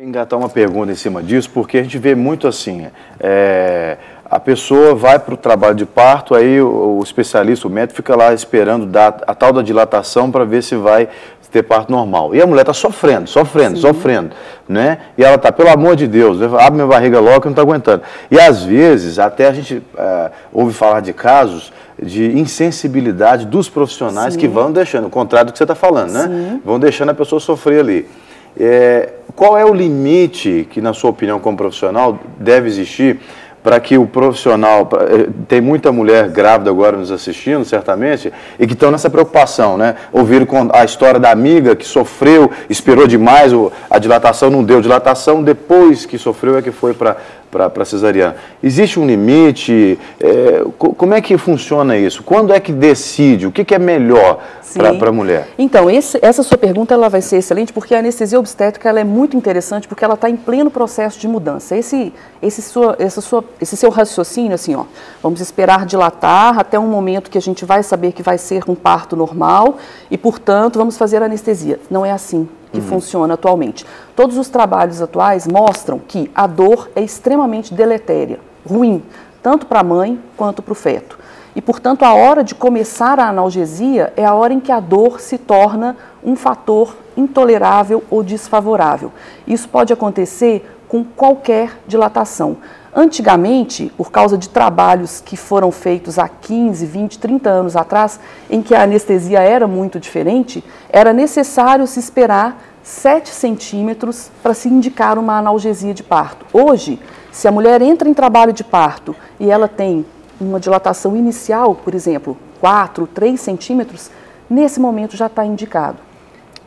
Engatar uma pergunta em cima disso, porque a gente vê muito assim, a pessoa vai para o trabalho de parto, aí o especialista, o médico, fica lá esperando dar a tal da dilatação para ver se vai ter parto normal. E a mulher está sofrendo, né? E ela está, pelo amor de Deus, abre minha barriga logo que eu não estou aguentando. E às vezes, até a gente ouve falar de casos de insensibilidade dos profissionais que vão deixando, o contrário do que você está falando, né? Vão deixando a pessoa sofrer ali. Qual é o limite que, na sua opinião, como profissional, deve existir para que o profissional... Tem muita mulher grávida agora nos assistindo, certamente, e que estão nessa preocupação, né? Ouviram a história da amiga que sofreu, esperou demais, a dilatação não deu dilatação, depois que sofreu é que foi para cesariana. Existe um limite? Como é que funciona isso? Quando é que decide? O que é melhor para a mulher? Então, essa sua pergunta ela vai ser excelente, porque a anestesia obstétrica ela é muito interessante, porque ela está em pleno processo de mudança. Esse seu raciocínio, assim, ó, vamos esperar dilatar até um momento que a gente vai saber que vai ser um parto normal e, portanto, vamos fazer anestesia. Não é assim que funciona atualmente. Todos os trabalhos atuais mostram que a dor é extremamente deletéria, ruim, tanto para a mãe quanto para o feto. E, portanto, a hora de começar a analgesia é a hora em que a dor se torna um fator intolerável ou desfavorável. Isso pode acontecer com qualquer dilatação. Antigamente, por causa de trabalhos que foram feitos há 15, 20, 30 anos atrás, em que a anestesia era muito diferente, era necessário se esperar 7 centímetros para se indicar uma analgesia de parto. Hoje, se a mulher entra em trabalho de parto e ela tem uma dilatação inicial, por exemplo, 4, 3 centímetros, nesse momento já está indicado.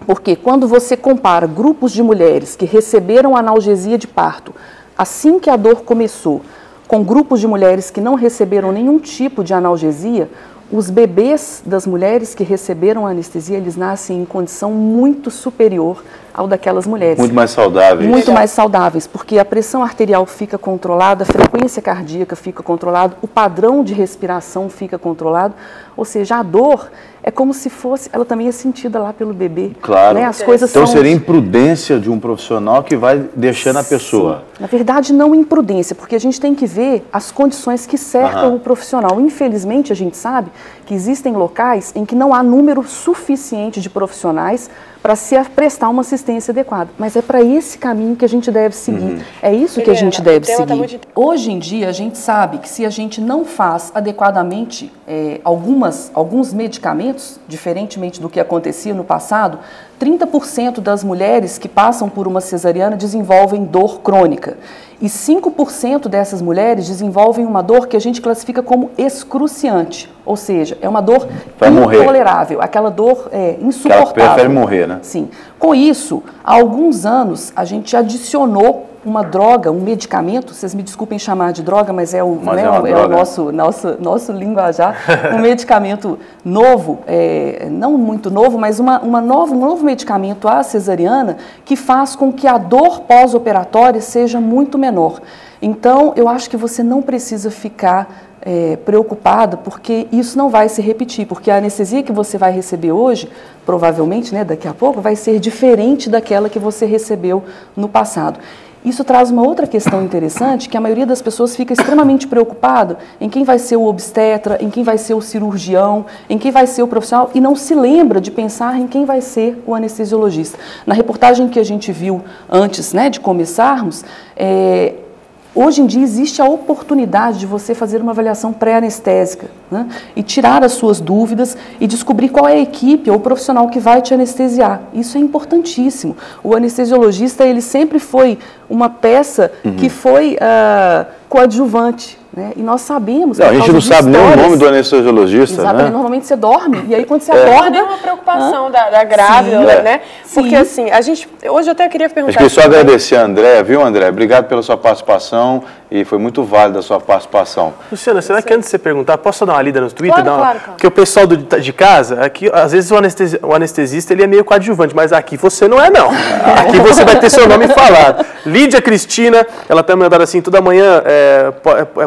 Porque quando você compara grupos de mulheres que receberam analgesia de parto assim que a dor começou, com grupos de mulheres que não receberam nenhum tipo de analgesia, os bebês das mulheres que receberam a anestesia, eles nascem em condição muito superior ao daquelas mulheres. Muito mais saudáveis. Muito mais saudáveis, porque a pressão arterial fica controlada, a frequência cardíaca fica controlada, o padrão de respiração fica controlado, ou seja, a dor é como se fosse, ela também é sentida lá pelo bebê. Claro. Né? As coisas então são... seria imprudência de um profissional que vai deixando a pessoa. Sim. Na verdade, não imprudência, porque a gente tem que ver as condições que cercam o profissional. Infelizmente, a gente sabe que existem locais em que não há número suficiente de profissionais para se prestar uma assistência adequada. Mas é para esse caminho que a gente deve seguir. É isso que a gente deve seguir. Hoje em dia, a gente sabe que se a gente não faz adequadamente alguns medicamentos, diferentemente do que acontecia no passado, 30% das mulheres que passam por uma cesariana desenvolvem dor crônica. E 5% dessas mulheres desenvolvem uma dor que a gente classifica como excruciante. Ou seja, é uma dor intolerável, aquela dor insuportável. Ela prefere morrer, né? Sim. Com isso, há alguns anos, a gente adicionou uma droga, um medicamento, vocês me desculpem chamar de droga, mas é o nosso linguajar, um medicamento novo, não muito novo, mas um novo medicamento à cesariana que faz com que a dor pós-operatória seja muito menor. Então, eu acho que você não precisa ficar preocupada, porque isso não vai se repetir, porque a anestesia que você vai receber hoje, provavelmente, né, daqui a pouco, vai ser diferente daquela que você recebeu no passado. Isso traz uma outra questão interessante, que a maioria das pessoas fica extremamente preocupada em quem vai ser o obstetra, em quem vai ser o cirurgião, em quem vai ser o profissional, e não se lembra de pensar em quem vai ser o anestesiologista. Na reportagem que a gente viu antes, né, de começarmos, hoje em dia existe a oportunidade de você fazer uma avaliação pré-anestésica, né, e tirar as suas dúvidas e descobrir qual é a equipe ou o profissional que vai te anestesiar. Isso é importantíssimo. O anestesiologista, ele sempre foi uma peça que foi coadjuvante. Né? E nós sabemos... Não, a gente não sabe nem o nome do anestesiologista, exatamente, né? Normalmente você dorme, e aí quando você acorda... É uma preocupação da grávida, né? Porque assim, a gente... Hoje eu até queria perguntar... Acho que só agradecer a André, viu, André? Obrigado pela sua participação e foi muito válida a sua participação. Luciana, será que antes de você perguntar, posso só dar uma lida no Twitter? Claro. Porque o pessoal de casa, aqui, às vezes o anestesista ele é meio coadjuvante, mas aqui você não é, não. Aqui você vai ter seu nome falado. Lídia Cristina, ela está mandando assim, toda manhã,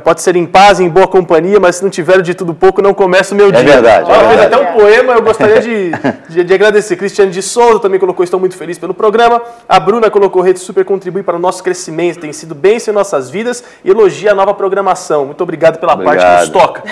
pode ser em paz, em boa companhia, mas se não tiver de tudo pouco, não começa o meu dia. É verdade. Ela fez até um poema, eu gostaria de agradecer. Cristiane de Souza também colocou, estou muito feliz pelo programa. A Bruna colocou, Rede Super contribui para o nosso crescimento, tem sido bênção em nossas vidas e elogia a nova programação. Muito obrigado pela parte que nos toca.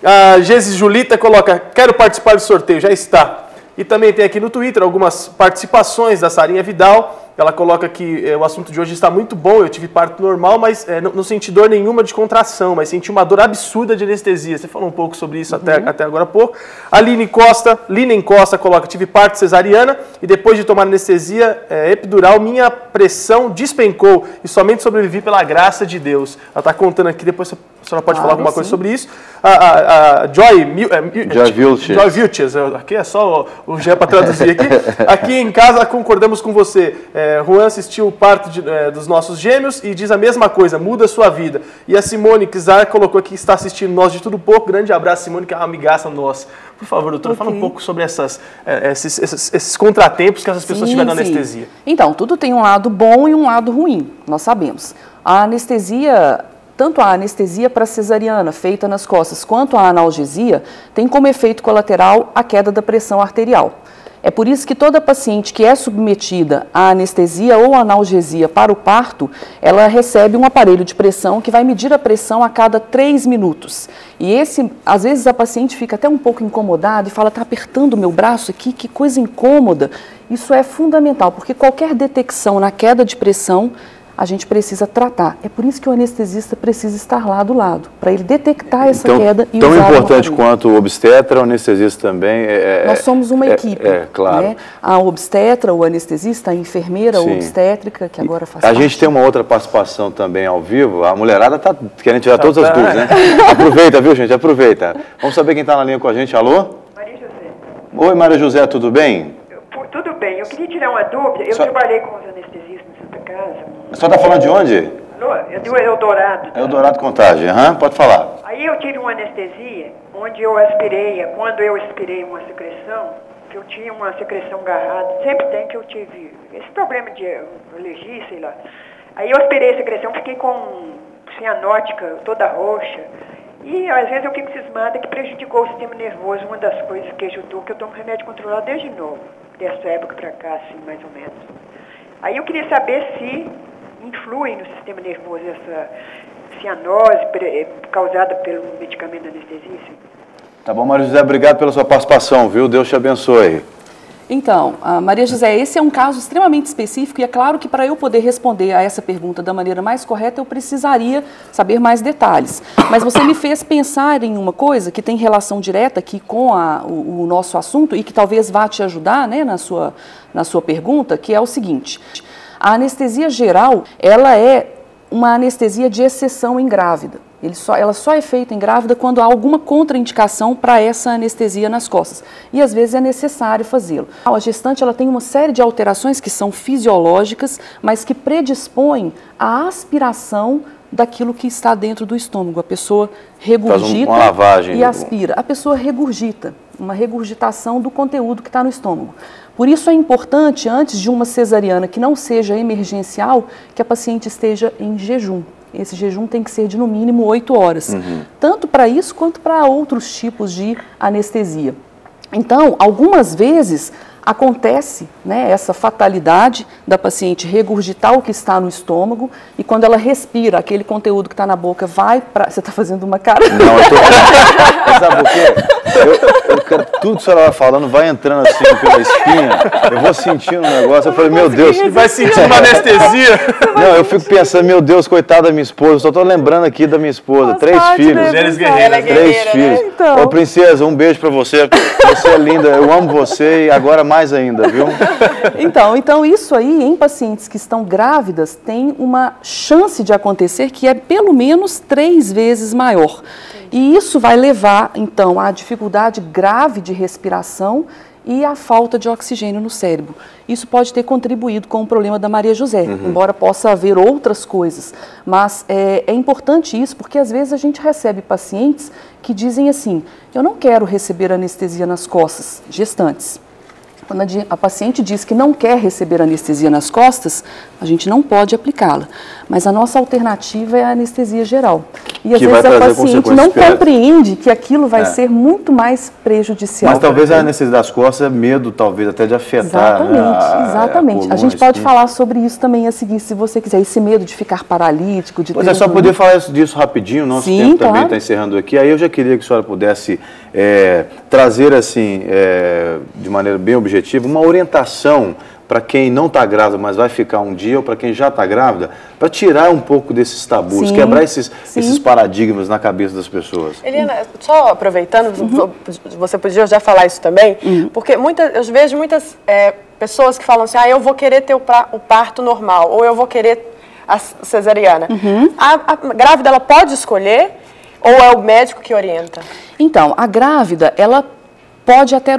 A Gesi Julita coloca, quero participar do sorteio, já está. E também tem aqui no Twitter algumas participações da Sarinha Vidal. Ela coloca que o assunto de hoje está muito bom, eu tive parto normal, mas não senti dor nenhuma de contração, mas senti uma dor absurda de anestesia. Você falou um pouco sobre isso até agora há pouco. A Linen Costa coloca, tive parto cesariana e depois de tomar anestesia epidural, minha pressão despencou e somente sobrevivi pela graça de Deus. Ela está contando aqui, depois a senhora pode falar alguma coisa sobre isso. A Joy Vilches, aqui é só o Gé para traduzir aqui. Aqui em casa concordamos com você. Juan assistiu o parto dos nossos gêmeos e diz a mesma coisa, muda a sua vida. E a Simone Kizar colocou aqui que está assistindo Nós de Tudo Pouco. Grande abraço, Simone, que é uma amigaça nossa. Por favor, doutora, fala um pouco sobre esses contratempos que essas pessoas tiveram na anestesia. Então, tudo tem um lado bom e um lado ruim, nós sabemos. A anestesia, tanto a anestesia para cesariana feita nas costas, quanto a analgesia, tem como efeito colateral a queda da pressão arterial. É por isso que toda paciente que é submetida à anestesia ou analgesia para o parto, ela recebe um aparelho de pressão que vai medir a pressão a cada 3 minutos. E às vezes a paciente fica até um pouco incomodada e fala, está apertando o meu braço aqui, que coisa incômoda. Isso é fundamental, porque qualquer detecção na queda de pressão, a gente precisa tratar. É por isso que o anestesista precisa estar lá do lado, para ele detectar essa queda e usar. Tão importante quanto o obstetra, o anestesista também Nós somos uma equipe. Claro. Né? A obstetra, o anestesista, a enfermeira, Sim. a obstétrica, que agora faz A parte. gente tem uma outra participação também ao vivo. A mulherada está querendo tirar todas as dúvidas, né? Aproveita, viu, gente? Aproveita. Vamos saber quem está na linha com a gente. Alô? Maria José. Oi, Maria José, tudo bem? Tudo bem. Eu queria tirar uma dúvida. Eu trabalhei com os anestesistas na Santa Casa. A senhora está falando de onde? É do Eldorado. Eldorado Contagem, pode falar. Aí eu tive uma anestesia, onde eu aspirei, quando eu aspirei uma secreção, que eu tinha uma secreção agarrada, sempre tem que eu tive esse problema de alergia, sei lá. Aí eu aspirei a secreção, fiquei com cianótica toda roxa, e às vezes eu fico cismada que prejudicou o sistema nervoso, uma das coisas que ajudou, que eu tomo remédio controlado desde novo, dessa época pra cá, assim, mais ou menos. Aí eu queria saber se influi no sistema nervoso essa cianose causada pelo medicamento de anestesia. Tá bom, Maria José, obrigado pela sua participação, viu? Deus te abençoe. Então, Maria José, esse é um caso extremamente específico e é claro que para eu poder responder a essa pergunta da maneira mais correta, eu precisaria saber mais detalhes. Mas você me fez pensar em uma coisa que tem relação direta aqui com o nosso assunto e que talvez vá te ajudar, né, na sua pergunta, que é o seguinte. A anestesia geral, ela é uma anestesia de exceção em grávida. Ela só é feita em grávida quando há alguma contraindicação para essa anestesia nas costas. E às vezes é necessário fazê-lo. A gestante ela tem uma série de alterações que são fisiológicas, mas que predispõem à aspiração daquilo que está dentro do estômago. A pessoa regurgita uma lavagem, e aspira. A pessoa regurgita, uma regurgitação do conteúdo que está no estômago. Por isso é importante, antes de uma cesariana que não seja emergencial, que a paciente esteja em jejum. Esse jejum tem que ser de no mínimo 8 horas, tanto para isso quanto para outros tipos de anestesia. Então, algumas vezes acontece, né, essa fatalidade da paciente regurgitar o que está no estômago e quando ela respira, aquele conteúdo que está na boca vai para... Você está fazendo uma cara? Não, eu tô... Sabe o quê? Tudo que a senhora vai falando vai entrando assim pela espinha, eu vou sentindo um negócio, eu falei, meu Deus... Vai sentindo uma anestesia? Não, eu fico pensando, meu Deus, coitada da minha esposa, eu só estou lembrando aqui da minha esposa, 3 filhos. Mulheres guerreiras. 3 filhos. Né? Então. Ô, princesa, um beijo pra você, você é linda, eu amo você e agora mais ainda, viu? Então isso aí, em pacientes que estão grávidas, tem uma chance de acontecer que é pelo menos 3 vezes maior. E isso vai levar, então, à dificuldade grave de respiração e a falta de oxigênio no cérebro. Isso pode ter contribuído com o problema da Maria José, embora possa haver outras coisas. Mas é importante isso, porque às vezes a gente recebe pacientes que dizem assim, eu não quero receber anestesia nas costas, gestantes. Quando a paciente diz que não quer receber anestesia nas costas, a gente não pode aplicá-la. Mas a nossa alternativa é a anestesia geral. E às vezes a paciente não compreende que aquilo vai ser muito mais prejudicial. Mas talvez a anestesia das costas é medo, talvez, até de afetar. Exatamente. A gente pode falar sobre isso também a seguir, se você quiser. Esse medo de ficar paralítico, de ter... Mas é só poder falar disso rapidinho, nosso tempo também está encerrando aqui. Aí eu já queria que a senhora pudesse trazer, assim, de maneira bem objetiva, uma orientação para quem não está grávida, mas vai ficar um dia, ou para quem já está grávida, para tirar um pouco desses tabus, quebrar esses paradigmas na cabeça das pessoas. Eliana, só aproveitando, você podia já falar isso também, porque eu vejo muitas pessoas que falam assim, eu vou querer ter o parto normal, ou eu vou querer a cesariana. A grávida, ela pode escolher, ou é o médico que orienta? Então, a grávida, ela pode até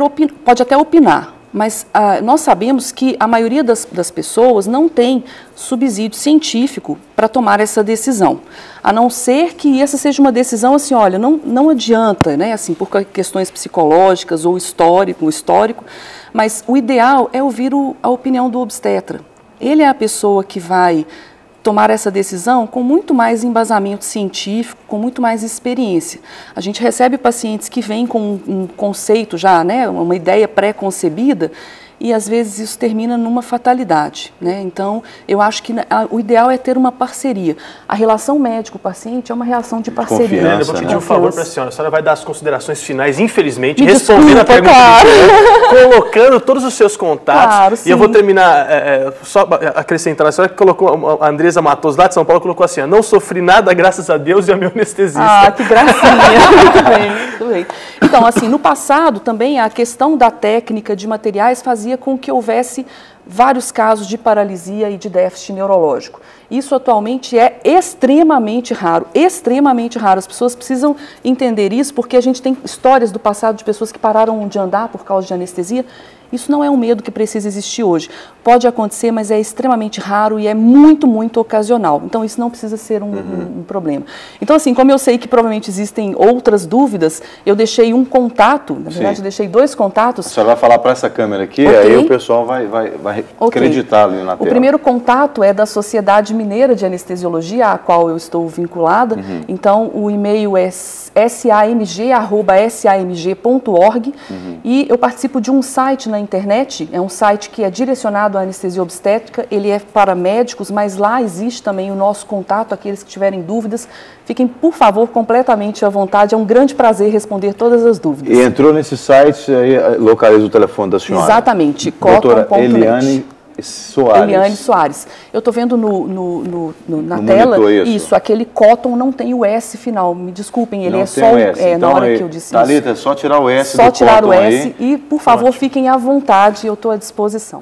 opinar. Mas nós sabemos que a maioria das pessoas não tem subsídio científico para tomar essa decisão. A não ser que essa seja uma decisão assim, olha, não adianta, né, assim, por questões psicológicas ou histórico, mas o ideal é ouvir a opinião do obstetra. Ele é a pessoa que vai tomar essa decisão com muito mais embasamento científico, com muito mais experiência. A gente recebe pacientes que vêm com um conceito já, né, uma ideia pré-concebida, e às vezes isso termina numa fatalidade, né? Então, eu acho que o ideal é ter uma parceria. A relação médico-paciente é uma relação de parceria. Eu vou pedir um favor para a senhora vai dar as considerações finais, infelizmente, respondendo a pergunta, colocando todos os seus contatos, e eu vou terminar, só acrescentando, a senhora que colocou, a Andresa Matos, lá de São Paulo, colocou assim, não sofri nada, graças a Deus e ao meu anestesista. Ah, que gracinha, muito bem, muito bem. Então, assim, no passado também a questão da técnica de materiais fazia com que houvesse vários casos de paralisia e de déficit neurológico. Isso atualmente é extremamente raro, extremamente raro. As pessoas precisam entender isso porque a gente tem histórias do passado de pessoas que pararam de andar por causa de anestesia. Isso não é um medo que precisa existir hoje. Pode acontecer, mas é extremamente raro e é muito, muito ocasional. Então, isso não precisa ser um problema. Então, assim, como eu sei que provavelmente existem outras dúvidas, eu deixei um contato, na verdade, eu deixei 2 contatos. A senhora vai falar para essa câmera aqui, aí o pessoal vai acreditar ali na tela. O primeiro contato é da Sociedade Mineira de Anestesiologia, a qual eu estou vinculada. Então, o e-mail é samg@samg.org e eu participo de um site na internet, é um site que é direcionado à anestesia obstétrica, ele é para médicos, mas lá existe também o nosso contato, aqueles que tiverem dúvidas, fiquem, por favor, completamente à vontade, é um grande prazer responder todas as dúvidas. E entrou nesse site, aí localiza o telefone da senhora. Exatamente, doutora Eliane Soares. Eliane Soares. Eu estou vendo na tela, isso, aquele cotton não tem o S final, me desculpem, ele não é só então, na hora que eu disse Thalita, é só tirar o S só do tirar cotton o S aí. E, por favor, fiquem à vontade, eu estou à disposição.